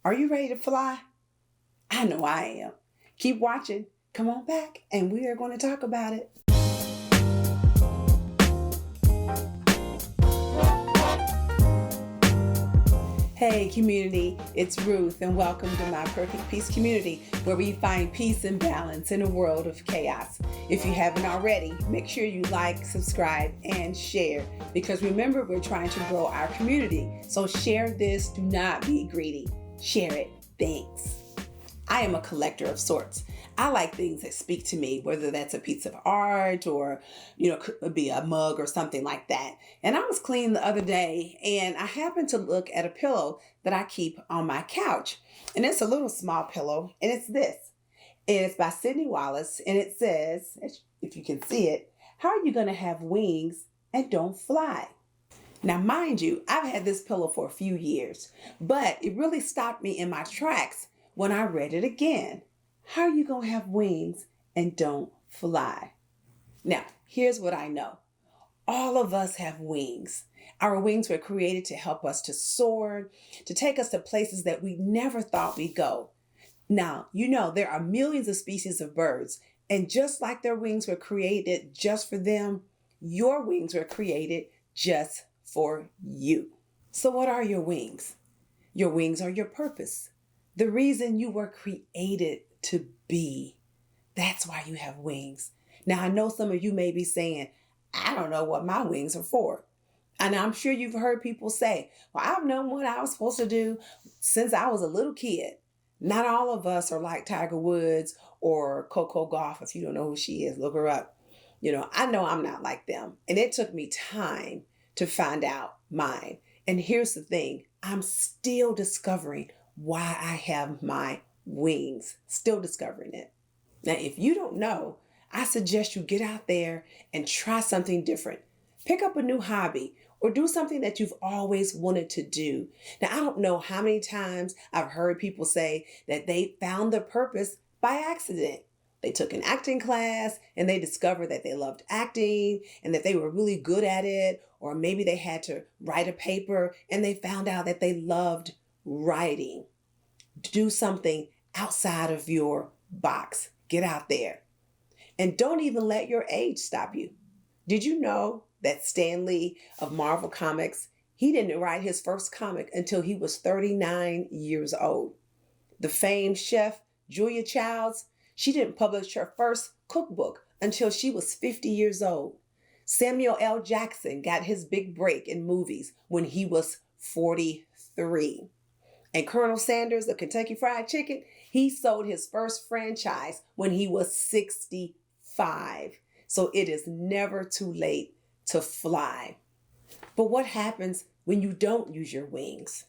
Are you ready to fly? I know I am. Keep watching. Come on back, and we are going to talk about it. Hey community, it's Ruth and welcome to My Perfect Peace Community, where we find peace and balance in a world of chaos. If you haven't already, make sure you like, subscribe, and share, because remember, we're trying to grow our community. So share this, do not be greedy. Share it. Thanks. I am a collector of sorts. I like things that speak to me, whether that's a piece of art or, could be a mug or something like that. And I was cleaning the other day and I happened to look at a pillow that I keep on my couch. And it's a little small pillow, and it's this. And it's by Sydney Wallace, and it says, if you can see it, how are you going to have wings and don't fly? Now, mind you, I've had this pillow for a few years, but it really stopped me in my tracks when I read it again. How are you going to have wings and don't fly? Now, here's what I know. All of us have wings. Our wings were created to help us to soar, to take us to places that we never thought we'd go. Now, there are millions of species of birds, and just like their wings were created just for them, your wings were created just for you. So what are your wings? Your wings are your purpose. The reason you were created to be. That's why you have wings. Now, I know some of you may be saying, I don't know what my wings are for. And I'm sure you've heard people say, well, I've known what I was supposed to do since I was a little kid. Not all of us are like Tiger Woods or Coco Gauff. If you don't know who she is, look her up. I know I'm not like them. And it took me time to find out mine. And here's the thing. I'm still discovering why I have my wings. Still discovering it. Now, if you don't know, I suggest you get out there and try something different. Pick up a new hobby or do something that you've always wanted to do. Now, I don't know how many times I've heard people say that they found their purpose by accident. They took an acting class and they discovered that they loved acting and that they were really good at it. Or maybe they had to write a paper and they found out that they loved writing. Do something outside of your box. Get out there. And don't even let your age stop you. Did you know that Stan Lee of Marvel Comics, he didn't write his first comic until he was 39 years old? The famed chef Julia Childs, she didn't publish her first cookbook until she was 50 years old. Samuel L. Jackson got his big break in movies when he was 43. And Colonel Sanders of Kentucky Fried Chicken, he sold his first franchise when he was 65. So it is never too late to fly. But what happens when you don't use your wings?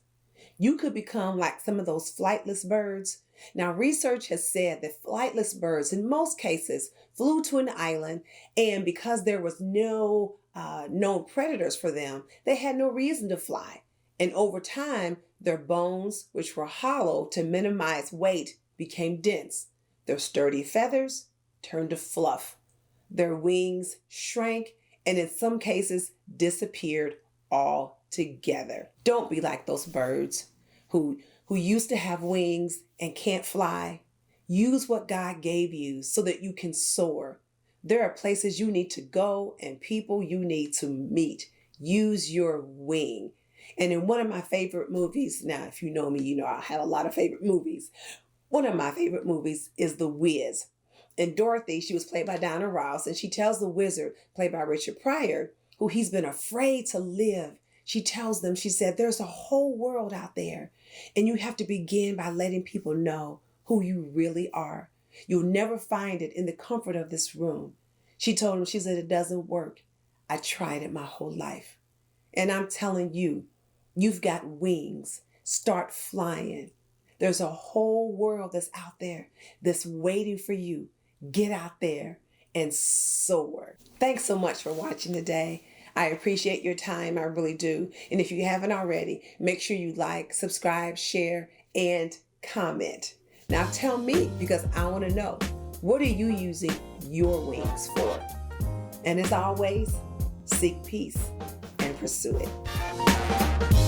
You could become like some of those flightless birds. Now, research has said that flightless birds, in most cases, flew to an island, and because there was no known predators for them, they had no reason to fly. And over time, their bones, which were hollow to minimize weight, became dense. Their sturdy feathers turned to fluff. Their wings shrank and in some cases disappeared altogether. Don't be like those birds who used to have wings and can't fly. Use what God gave you so that you can soar. There are places you need to go and people you need to meet. Use your wing. And in one of my favorite movies, now, if you know me, you know I have a lot of favorite movies. One of my favorite movies is The Wiz. And Dorothy, she was played by Diana Ross, and she tells the wizard, played by Richard Pryor, who he's been afraid to live. She tells them, she said, there's a whole world out there, and you have to begin by letting people know who you really are. You'll never find it in the comfort of this room. She told him, she said, it doesn't work. I tried it my whole life. And I'm telling you, you've got wings. Start flying. There's a whole world that's out there that's waiting for you. Get out there and soar. Thanks so much for watching today. I appreciate your time. I really do. And if you haven't already, make sure you like, subscribe, share, and comment. Now tell me, because I want to know, what are you using your wings for? And as always, seek peace and pursue it.